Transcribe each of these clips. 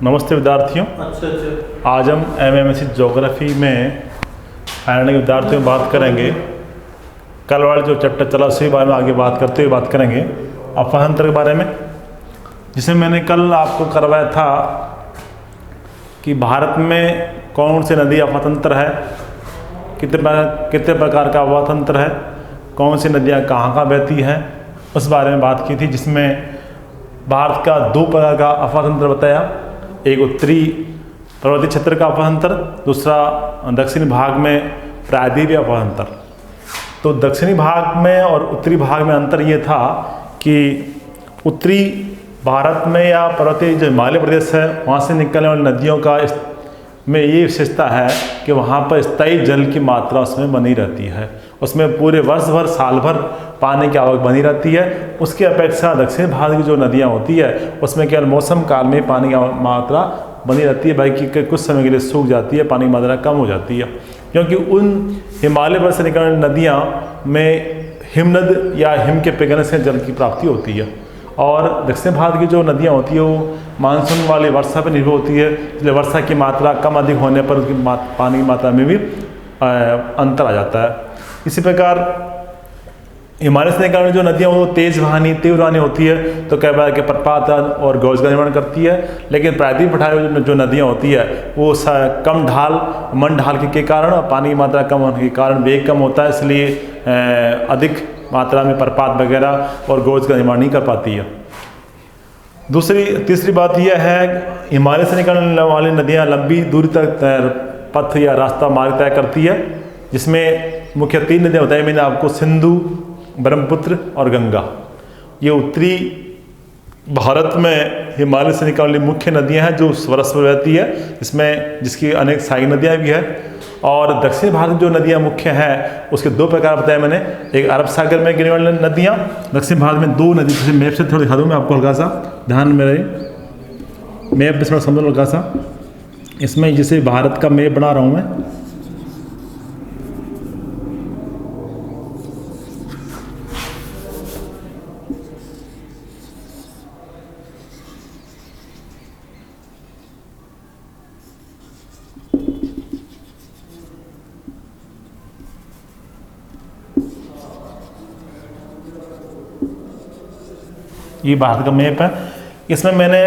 नमस्ते विद्यार्थियों। अच्छा। आज हम MMSC ज्योग्राफी में फाइनल के विद्यार्थियों में बात करेंगे। कल वाला जो चैप्टर चला उसी बारे में आगे बात करेंगे अफातंत्र के बारे में, जिसे मैंने कल आपको करवाया था कि भारत में कौन सी नदी अफातंत्र है, कितने प्रकार का अफातंत्र है, कौन सी नदियाँ कहाँ बहती हैं, उस बारे में बात की थी। जिसमें भारत का दो प्रकार का अफातंत्र बताया, एक उत्तरी पर्वतीय क्षेत्र का अफातंत्र, दूसरा दक्षिणी भाग में प्रायद्वीपीय अफातंत्र। तो दक्षिणी भाग में और उत्तरी भाग में अंतर ये था कि उत्तरी भारत में या पर्वतीय जो हिमालय प्रदेश है वहाँ से निकलने वाली नदियों का में ये विशेषता है कि वहाँ पर स्थायी जल की मात्रा उसमें बनी रहती है, उसमें पूरे वर्ष भर साल भर पानी की आवक बनी रहती है। उसकी अपेक्षा दक्षिण भारत की जो नदियाँ होती है उसमें केवल मौसम काल में पानी की मात्रा बनी रहती है, बाकी कुछ समय के लिए सूख जाती है, पानी की मात्रा कम हो जाती है, क्योंकि उन हिमालय पर से निकलने वाली नदियाँ में हिमनद या हिम के पिघलने से जल की प्राप्ति होती है। और दक्षिण भारत की जो नदियाँ होती है वो मानसून वाली वर्षा पर निर्भर होती है, इसलिए वर्षा की मात्रा कम अधिक होने पर उसकी पानी की मात्रा में भी अंतर आ जाता है। इसी प्रकार हिमालय से निकलने जो नदियाँ वो तेज वाहनी होती है, तो कई बार के प्रपात और गौज का निर्माण करती है। लेकिन प्रायद्वीप पठार जो नदियाँ होती है वो कम मन ढाल के कारण और पानी की मात्रा कम होने के कारण वेग कम होता है, इसलिए अधिक मात्रा में प्रपात वगैरह और गौज का निर्माण नहीं कर पाती है। तीसरी बात यह है, हिमालय से निकलने वाली नदियाँ लंबी दूरी तक पथ या रास्ता मार्ग तय करती है, जिसमें मुख्य 3 नदियाँ बताई मैंने आपको, सिंधु, ब्रह्मपुत्र और गंगा। ये उत्तरी भारत में हिमालय से निकलने वाली मुख्य नदियाँ हैं जो परस्पर बहती है, जिसकी अनेक सहायक नदियाँ भी हैं। और दक्षिण भारत में जो नदियाँ मुख्य हैं उसके 2 प्रकार बताए मैंने, एक अरब सागर में गिरने वाली नदियाँ। दक्षिण भारत में 2 नदी, जैसे मैप से थोड़ा दिखा दूँ मैं आपको, हल्का सा ध्यान में रहे, मैप में थोड़ा समझ लो हल्का सा। इसमें जैसे भारत का मैप बना रहा हूँ मैं, ये भारत का मैप है। इसमें मैंने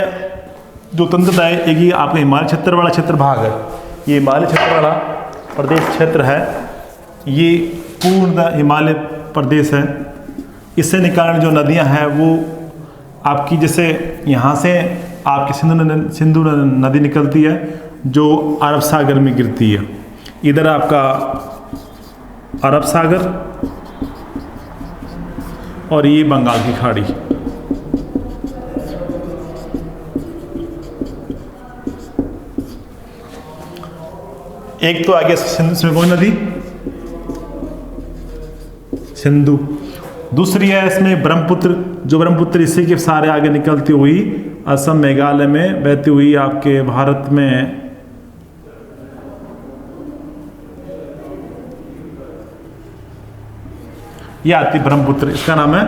जो तंत्र बताया, एक ही आपका हिमालय क्षेत्र वाला क्षेत्र भाग है, ये हिमालय क्षेत्र वाला प्रदेश क्षेत्र है, ये पूर्ण हिमालय प्रदेश है। इससे निकालने जो नदियां हैं वो आपकी, जैसे यहाँ से आपकी सिंधु नदी निकलती है जो अरब सागर में गिरती है, इधर आपका अरब सागर और ये बंगाल की खाड़ी। एक तो आगे सिंधु, कौन नदी, सिंधु। दूसरी है इसमें ब्रह्मपुत्र, जो ब्रह्मपुत्र इसी के सारे आगे निकलती हुई असम मेघालय में बहती हुई आपके भारत में ये आती ब्रह्मपुत्र, इसका नाम है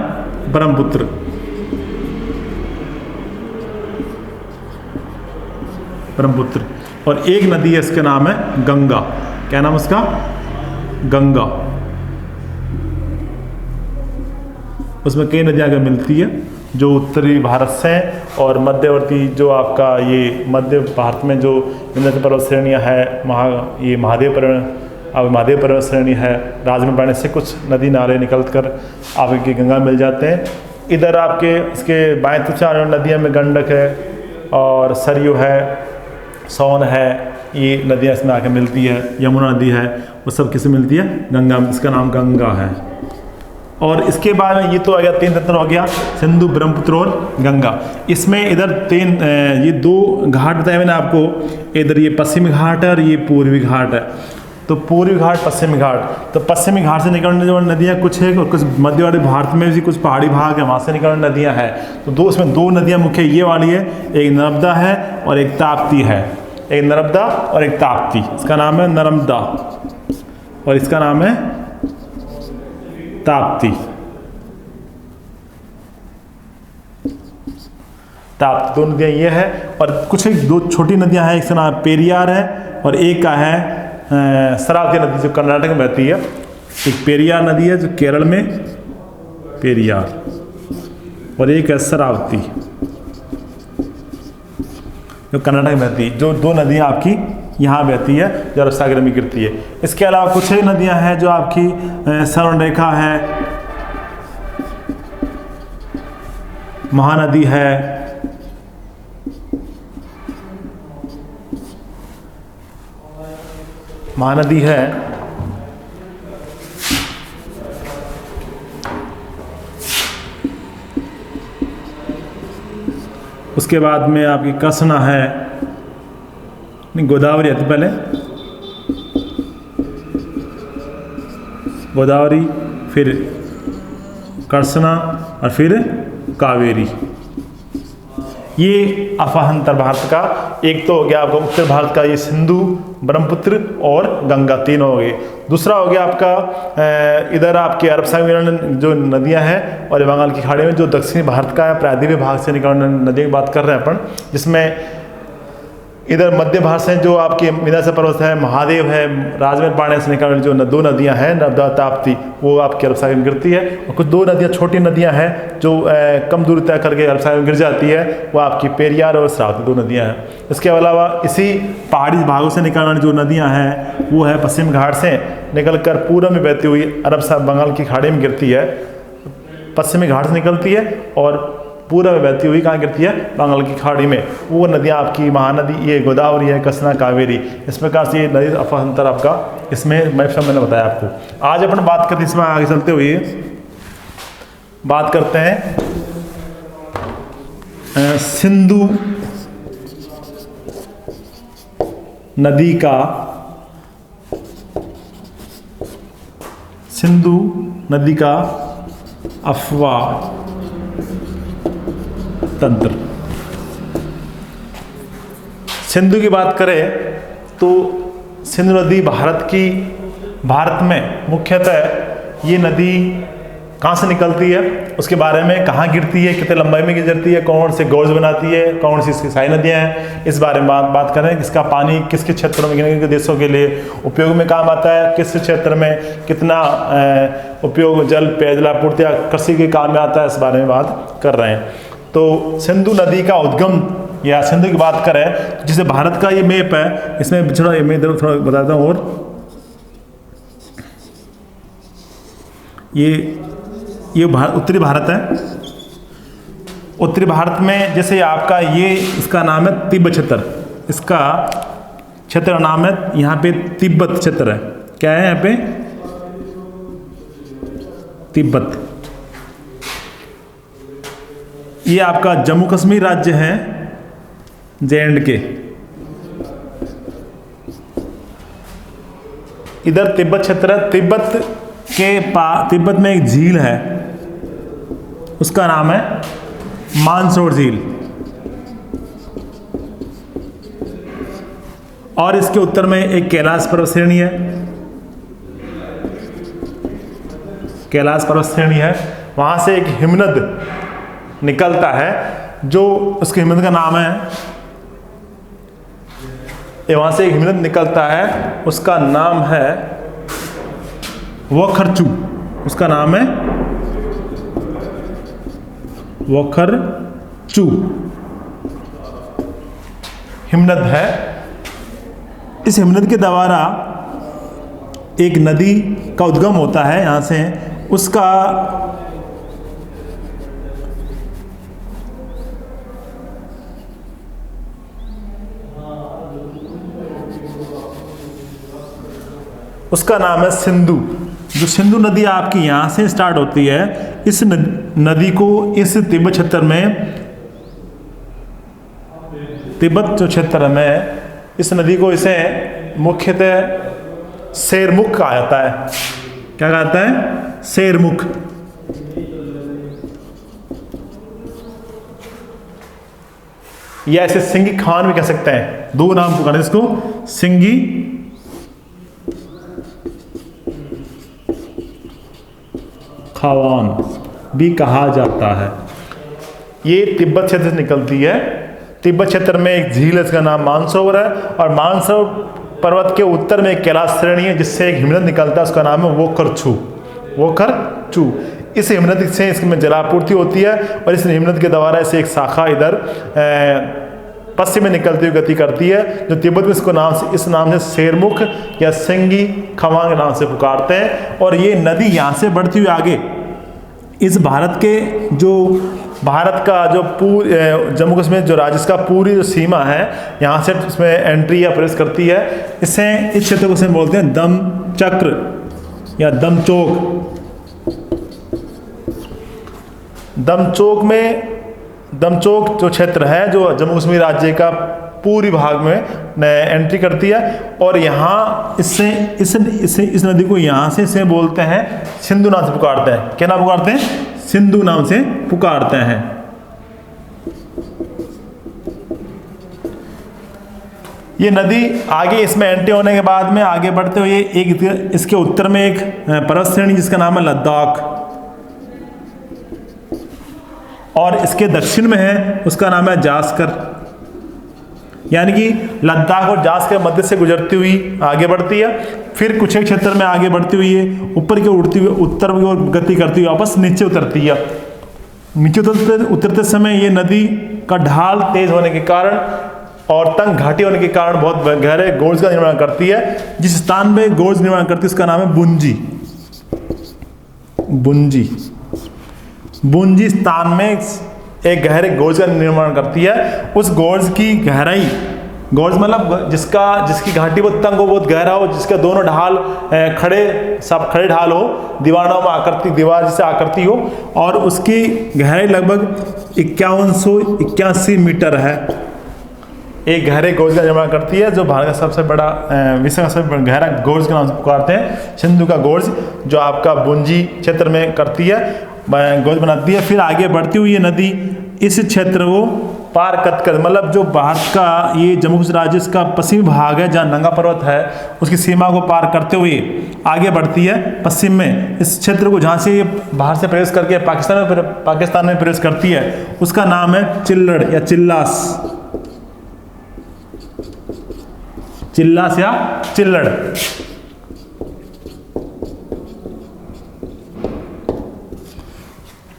ब्रह्मपुत्र। ब्रह्मपुत्र। और एक नदी है इसका नाम है गंगा। क्या नाम उसका? गंगा। उसमें कई नदियाँ आगे मिलती है जो उत्तरी भारत से और मध्यवर्ती जो आपका ये मध्य भारत में जो विंध्य पर्वत श्रेणियाँ है, ये महादेव पर्वत श्रेणी है, राजमंड्री से कुछ नदी नाले निकल कर आपके गंगा मिल जाते हैं। इधर आपके इसके बाएं तरफ से नदियाँ में गंडक है और सरयू है, सोन है, ये नदियाँ इसमें आके मिलती है, यमुना नदी है, वो सब किससे मिलती है? गंगा, इसका नाम गंगा है। और इसके बाद में ये तो आ गया 3 तंत्र हो गया, सिंधु, ब्रह्मपुत्र और गंगा। इसमें इधर ये 2 घाट बताए मैंने आपको, इधर ये पश्चिमी घाट है और ये पूर्वी घाट है। तो पूर्वी घाट, पश्चिमी घाट, तो पश्चिमी घाट से निकलने वाली नदियाँ कुछ है और कुछ मध्यवर्ती भारत में भी कुछ पहाड़ी भाग है, वहाँ से निकलने नदियाँ हैं। तो इसमें 2 नदियाँ मुख्य ये वाली है, एक नर्मदा है और एक ताप्ती है, एक नर्मदा और एक ताप्ती। इसका नाम है नर्मदा और इसका नाम है ताप्ती। ताप्ती, दो नदियाँ ये है। और कुछ एक दो छोटी नदियाँ हैं, एक का नाम पेरियार है और एक का है शरावती नदी जो कर्नाटक में बहती है। एक पेरियार नदी है जो केरल में, पेरियार, और एक है शरावती जो कर्नाटक में बहती है। जो दो नदियाँ आपकी यहाँ बहती है जो अरब सागर में गिरती है। इसके अलावा कुछ ही नदियाँ हैं जो आपकी स्वर्णरेखा है, महानदी है, महानदी है, उसके बाद में आपकी कृष्णा है, नहीं गोदावरी है, तो पहले गोदावरी, फिर कृष्णा और फिर कावेरी। ये अफाहंतर भारत का एक तो हो गया आपका उत्तर भारत का, ये सिंधु, ब्रह्मपुत्र और गंगा तीन हो गए। दूसरा हो गया आपका इधर आपके अरब सागर में जो नदियां हैं और बंगाल की खाड़ी में जो दक्षिणी भारत का प्रायद्वीपीय भाग से निकलने नदियों की बात कर रहे हैं अपन, जिसमें इधर मध्य भारत से जो आपके विंध्याचल पर्वत है, महादेव है, राजमहल पानी से निकलने जो दो नदियां हैं नर्मदा ताप्ती, वो आपके अरब सागर में गिरती है। और कुछ दो नदियां छोटी नदियां हैं जो कम दूरी तय करके अरब सागर में गिर जाती है, वो आपकी पेरियार और शरावती दो नदियां हैं। इसके अलावा इसी पहाड़ी भागों से निकलने वाली जो नदियाँ हैं वो है पश्चिम घाट से निकलकर पूर्व में बहती हुई अरब बंगाल की खाड़ी में गिरती है, पश्चिमी घाट से निकलती है और पूर्व में बहती हुई कहाँ गिरती है, बंगाल की खाड़ी में। वो नदियाँ आपकी महानदी, ये गोदावरी है, कृष्णा, कावेरी, इस प्रकार से ये नदी अफाहंतर आपका इसमें मैंने बताया आपको। आज अपन बात करते इसमें आगे चलते हुए बात करते हैं सिंधु नदी का, सिंधु नदी का अफवाह तंत्र। सिंधु की बात करें तो सिंधु नदी भारत में मुख्यतः ये नदी कहाँ से निकलती है, उसके बारे में, कहाँ गिरती है, कितने लंबाई में गिरती है, कौन से गोर्ज बनाती है, कौन सी इसकी सारी नदियाँ हैं, इस बारे में बात करें। इसका पानी किसके क्षेत्रों में, किन देशों के लिए उपयोग में काम आता है, किस क्षेत्र में कितना उपयोग जल पेयजल आपूर्ति या कृषि के काम में आता है, इस बारे में बात कर रहे हैं। तो सिंधु नदी का उद्गम या सिंधु की बात करें तो जैसे भारत का ये मैप है, इसमें थोड़ा मैं इधर थोड़ा बताता हूँ। और ये उत्तरी भारत है। उत्तरी भारत में जैसे आपका ये, इसका नाम है तिब्बत क्षेत्र, इसका क्षेत्र नाम है यहाँ पे तिब्बत क्षेत्र है। क्या है यहाँ पे, तिब्बत। ये आपका जम्मू कश्मीर राज्य है, J&K। इधर तिब्बत क्षेत्र है। तिब्बत में एक झील है, उसका नाम है मानसरोवर झील। और इसके उत्तर में एक कैलाश पर्वत श्रेणी है, कैलाश पर्वत श्रेणी है। वहां से एक हिमनद निकलता है, जो उसके हिमनद का नाम है, वहां से एक हिमनद निकलता है, उसका नाम है वखरचू, उसका नाम है वखरचू हिमनद है। इस हिमनद के द्वारा एक नदी का उद्गम होता है यहाँ से, उसका नाम है सिंधु। जो सिंधु नदी आपकी यहाँ से स्टार्ट होती है, इस नदी को इस तिब्बत क्षेत्र में, तिब्बत जो क्षेत्र में, इस नदी को इसे मुख्यतः शेरमुख कहा जाता है। क्या कहा जाता है, शेरमुख। या ऐसे सिंगी खान भी कह सकते हैं, दो नाम पुकारे इसको, सिंगी खावान भी कहा जाता है। ये तिब्बत क्षेत्र से निकलती है। तिब्बत क्षेत्र में एक झील है, इसका नाम मानसरोवर है, और मानसरोवर पर्वत के उत्तर में एक कैलाश श्रेणी है जिससे एक हिमनद निकलता है, उसका नाम है वोखरचू। इस हिमनद से इसमें जलापूर्ति होती है, और इस हिमनद के द्वारा इसे एक शाखा इधर पश्चिम में निकलती हुई गति करती है, जो तिब्बत में इस नाम से शेरमुख या सिंगी खवांग नाम से पुकारते हैं। और ये नदी यहाँ से बढ़ती हुई आगे इस भारत का जो जम्मू कश्मीर जो राज्य का पूरी जो सीमा है, यहाँ से इसमें एंट्री या प्रवेश करती है। इस क्षेत्र को बोलते हैं दम चक्र या दमचोक जो क्षेत्र है जो जम्मू कश्मीर राज्य का पूरी भाग में एंट्री करती है। और यहाँ इस नदी को यहाँ से इसे बोलते हैं सिंधु नाम से पुकारते हैं। क्या नाम पुकारते हैं? सिंधु नाम से पुकारते हैं। ये नदी आगे इसमें एंट्री होने के बाद में आगे बढ़ते हुए इसके उत्तर में एक पर्वत श्रेणी जिसका नाम है लद्दाख, और इसके दक्षिण में है उसका नाम है जास्कर। यानी कि लद्दाख और जास्कर के मध्य से गुजरती हुई आगे बढ़ती है, फिर कुछ एक क्षेत्र में आगे बढ़ती हुई है ऊपर की ओर उड़ती हुई उत्तर की ओर गति करती हुई वापस नीचे उतरती है। नीचे उतरते समय ये नदी का ढाल तेज होने के कारण और तंग घाटी होने के कारण बहुत गहरे गोर्ज का निर्माण करती है। जिस स्थान में गोर्ज निर्माण करती है उसका नाम है बुंजी स्थान में एक गहरे गोर्ज का निर्माण करती है। उस गोर्ज की गहराई, गोर्ज मतलब जिसकी घाटी बहुत तंग हो, बहुत गहरा हो, जिसके दोनों ढाल खड़े ढाल हो, दीवार जिसे आकृति हो, और उसकी गहराई लगभग 5181 मीटर है। एक गहरे गोर्ज का निर्माण करती है जो भारत का सबसे बड़ा विश्व का सबसे गहरा गोर्ज के नाम से पुकारते हैं, सिंधु का गोर्ज, जो आपका बुंजी क्षेत्र में करती है, गोर्ज बनाती है। फिर आगे बढ़ती हुई ये नदी इस क्षेत्र को पार कर मतलब जो भारत का ये जम्मू कश्मीर राज्य का पश्चिमी भाग है जहाँ नंगा पर्वत है, उसकी सीमा को पार करते हुए आगे बढ़ती है पश्चिम में। इस क्षेत्र को जहाँ से ये बाहर से प्रवेश करके पाकिस्तान में प्रवेश करती है उसका नाम है चिल्लड़ या चिल्लास या चिल्लड़।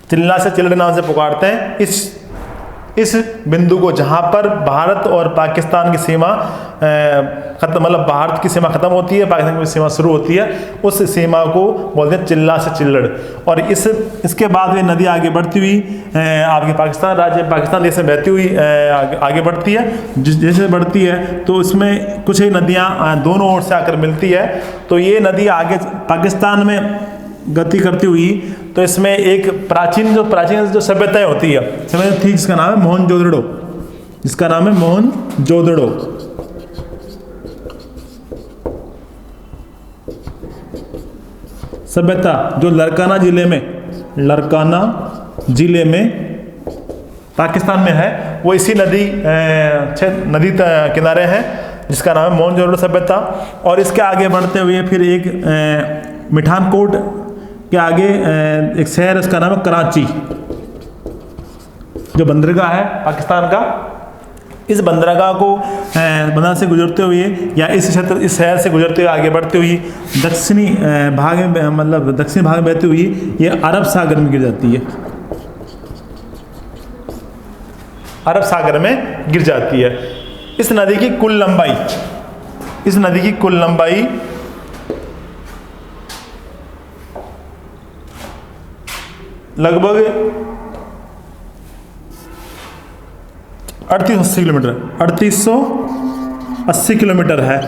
चिल्लड़ नाम से पुकारते हैं इस बिंदु को, जहां पर भारत और पाकिस्तान की सीमा मतलब भारत की सीमा खत्म होती है, पाकिस्तान की सीमा शुरू होती है, उस सीमा को बोलते हैं चिल्लड़। और इसके बाद में नदी आगे बढ़ती हुई आपके पाकिस्तान देश में बहती हुई आगे बढ़ती है। जैसे बढ़ती है तो इसमें कुछ ही नदियां दोनों ओर से आकर मिलती है। तो ये नदी आगे पाकिस्तान में गति करती हुई, तो इसमें एक प्राचीन जो सभ्यताएं होती है, सभ्यता थी जिसका नाम है मोहनजोदड़ो। सभ्यता जो लरकाना जिले में पाकिस्तान में है, वो इसी नदी किनारे है जिसका नाम है मोहनजोदड़ो सभ्यता। और इसके आगे बढ़ते हुए फिर एक मिठानकोट के आगे एक शहर है, उसका नाम है कराची, जो बंदरगाह है पाकिस्तान का। इस बंदरगाह से गुजरते हुए या इस शहर से गुजरते हुए आगे बढ़ते हुए दक्षिणी भाग में बहती हुई ये अरब सागर में गिर जाती है। अरब सागर में गिर जाती है। इस नदी की कुल लंबाई लगभग 3880 किलोमीटर है।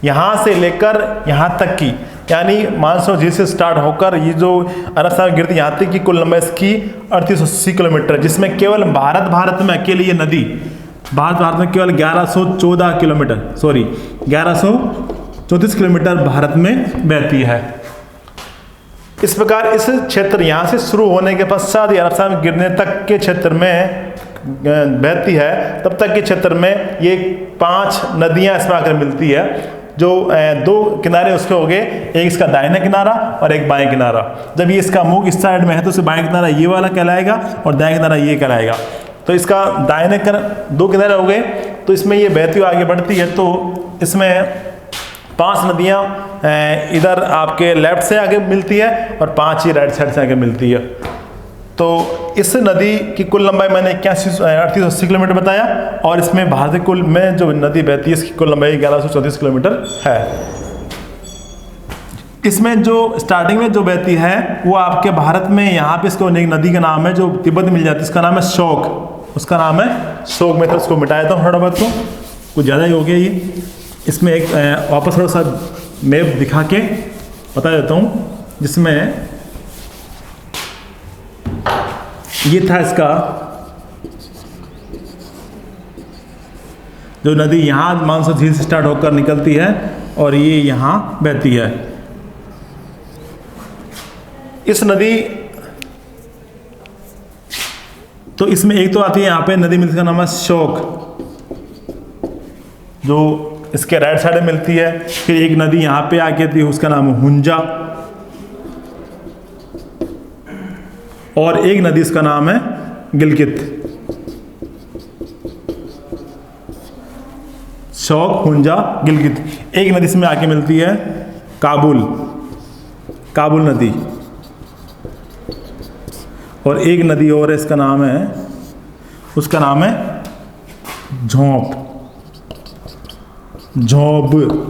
यहाँ से लेकर यहाँ तक की, यानी मानसरोवर झील से स्टार्ट होकर ये जो अरब सागर गिरती यहाँ तक की कुल लंबाई इसकी 3880 किलोमीटर, जिसमें केवल भारत में अकेले ये नदी भारत में केवल 1134 किलोमीटर भारत में बहती है। इस प्रकार इस क्षेत्र यहाँ से शुरू होने के पश्चात अरब सागर में गिरने तक के क्षेत्र में बहती है, तब तक के क्षेत्र में ये 5 नदियाँ इसमें आकर मिलती है, जो दो किनारे उसके हो गए, एक इसका दाहिना किनारा और एक बाएं किनारा। जब ये इसका मुख इस साइड में है तो इसे बाएं किनारा ये वाला कहलाएगा और दाएं किनारा ये कहलाएगा। तो इसका दाहिने दो किनारे हो गए, तो इसमें ये बहती हुई आगे बढ़ती है। तो इसमें 5 नदियाँ इधर आपके लेफ्ट से आगे मिलती है और 5 ही राइट साइड से आगे मिलती है। तो इस नदी की कुल लंबाई मैंने 3880 किलोमीटर बताया, और इसमें भारतीय कुल में जो नदी बहती है इसकी कुल लंबाई 1134 किलोमीटर है। इसमें जो स्टार्टिंग में जो बहती है वो आपके भारत में यहाँ पे इसको एक नदी का नाम है जो तिब्बत में मिल जाती है, इसका नाम है शोक। उसका नाम है शोक। मैं तो उसको मिटाया था थोड़ा बहुत, को कुछ ज़्यादा ही हो गया ये। इसमें एक वापस थोड़ा सा मैप दिखा के बता देता हूँ, जिसमें ये था इसका जो नदी यहाँ मानसा झील से स्टार्ट होकर निकलती है और ये यहाँ बहती है। इस नदी तो इसमें एक तो आती है यहाँ पे नदी मिलती है, नाम है शोक, जो इसके राइट साइड में मिलती है। फिर एक नदी यहाँ पे आके आती है, उसका नाम है हुंजा, और एक नदी इसका नाम है गिलगित। शोक, हुंजा, गिलगित। एक नदी इसमें आके मिलती है काबुल, काबुल नदी, और एक नदी और है, इसका नाम है, उसका नाम है झोंप, झोंब।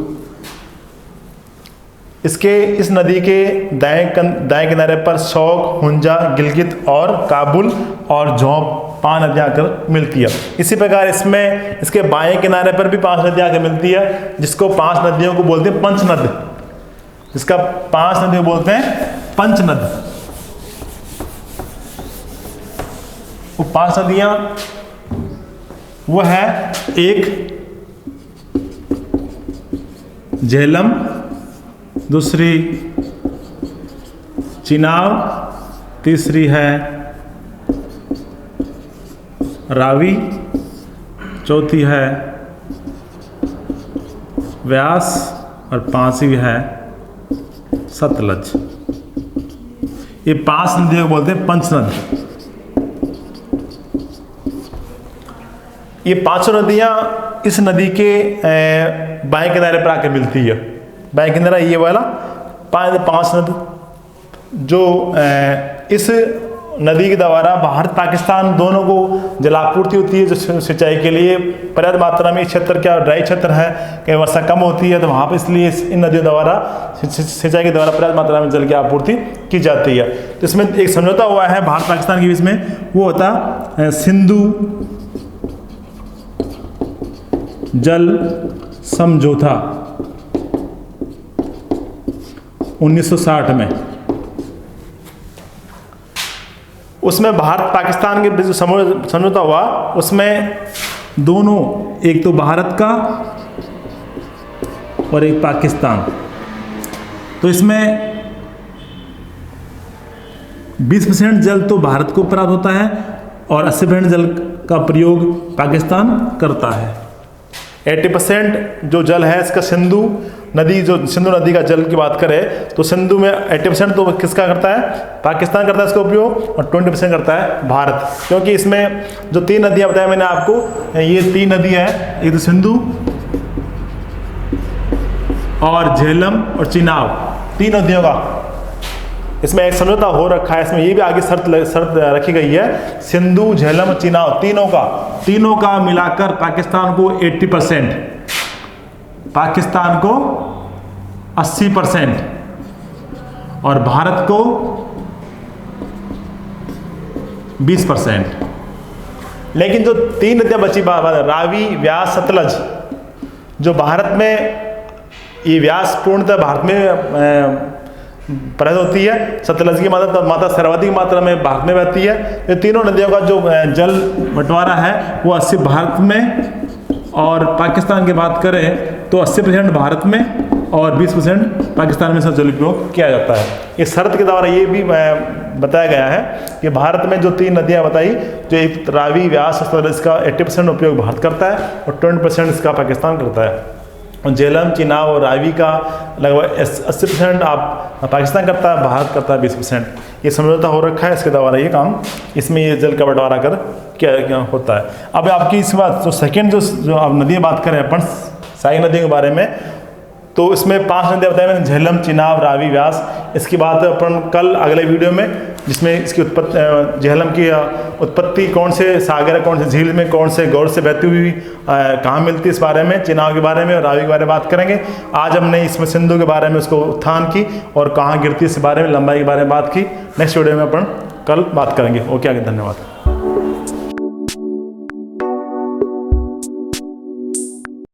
इस नदी के दाएं किनारे पर शोक, हुंजा, गिलगित और काबुल और झोंप 5 नदियाँ आकर मिलती है। इसी प्रकार इसमें इसके बाएं किनारे पर भी 5 नदियाँ आकर मिलती है, जिसको 5 नदियों को बोलते हैं पंचनद, जिसका 5 नदियों को बोलते हैं पंचनद। वो 5 नदियाँ वो है, एक झेलम, दूसरी चिनाब, तीसरी है रावी, चौथी है व्यास और 5वीं है सतलज। ये 5 नदियों को बोलते हैं पंचनद। ये 5 नदियाँ इस नदी के बाएं किनारे पर आकर मिलती है। बाएं किनारा ये वाला 5 नदी जो इस नदी के द्वारा भारत पाकिस्तान दोनों को जलापूर्ति होती है, जो सिंचाई के लिए पर्याप्त मात्रा में। इस क्षेत्र क्या ड्राई क्षेत्र है, कहीं वर्षा कम होती है, तो वहाँ पर इसलिए इन नदियों द्वारा सिंचाई के द्वारा पर्याप्त मात्रा में जल की आपूर्ति की जाती है। तो इसमें एक समझौता हुआ है भारत पाकिस्तान के बीच में, वो होता सिंधु जल समझौता 1960 में। उसमें भारत पाकिस्तान के बीच जो समझौता हुआ, उसमें दोनों, एक तो भारत का और एक पाकिस्तान, तो इसमें 20% जल तो भारत को प्राप्त होता है और 80% जल का प्रयोग पाकिस्तान करता है। 80% जो जल है इसका सिंधु नदी, जो सिंधु नदी का जल की बात करें तो सिंधु में 80% तो किसका करता है, पाकिस्तान करता है इसका उपयोग, और 20% करता है भारत। क्योंकि इसमें जो 3 नदियाँ बताया मैंने आपको, ये 3 नदियाँ हैं, एक तो सिंधु और झेलम और चिनाब, 3 नदियों का इसमें एक समझौता हो रखा है। इसमें ये भी आगे शर्त रखी गई है, सिंधु, झेलम, चिनाब तीनों का मिलाकर पाकिस्तान को 80%, पाकिस्तान को 80% और भारत को 20%। लेकिन जो 3 नदियाँ बची, रावी, व्यास, सतलज, जो भारत में ये व्यास पूर्णतः भारत में प्रकट होती है, सतलज की मात्रा सर्वाधिक मात्रा में भारत में बहती है। ये तीनों नदियों का जो जल बंटवारा है वो 80 भारत में, और पाकिस्तान की बात करें तो 80% भारत में और 20% पाकिस्तान में जल उपयोग किया जाता है। इस शर्त के द्वारा ये भी बताया गया है कि भारत में जो 3 नदियाँ बताई, जो एक रावी, व्यास, सतलज, इसका 80% उपयोग भारत करता है और 20% इसका पाकिस्तान करता है। झेलम, चिनाब और रावी का लगभग 80% आप पाकिस्तान करता है, भारत करता है 20%। ये समझौता हो रखा है, इसके द्वारा ये काम, इसमें ये जल का बंटवारा कर क्या होता है। अब आपकी इसके बाद जो सेकेंड जो आप नदियाँ बात करें अपन सहायक नदियों के बारे में, तो इसमें 5 नदियाँ बताई मैंने, झेलम, चिनाब, रावी, व्यास। इसकी बात अपन कल अगले वीडियो में, जिसमें इसकी उत्पत्ति, झेलम की उत्पत्ति कौन से सागर है, कौन से झील में, कौन से गौर से बहती हुई कहाँ मिलती है, इस बारे में, चिनाब के बारे में और रावी के बारे में बात करेंगे। आज हमने इसमें सिंधु के बारे में उसको उत्थान की और कहाँ गिरती है इस बारे में, लंबाई के बारे में बात की। नेक्स्ट वीडियो में अपन कल बात करेंगे। ओके, आगे धन्यवाद।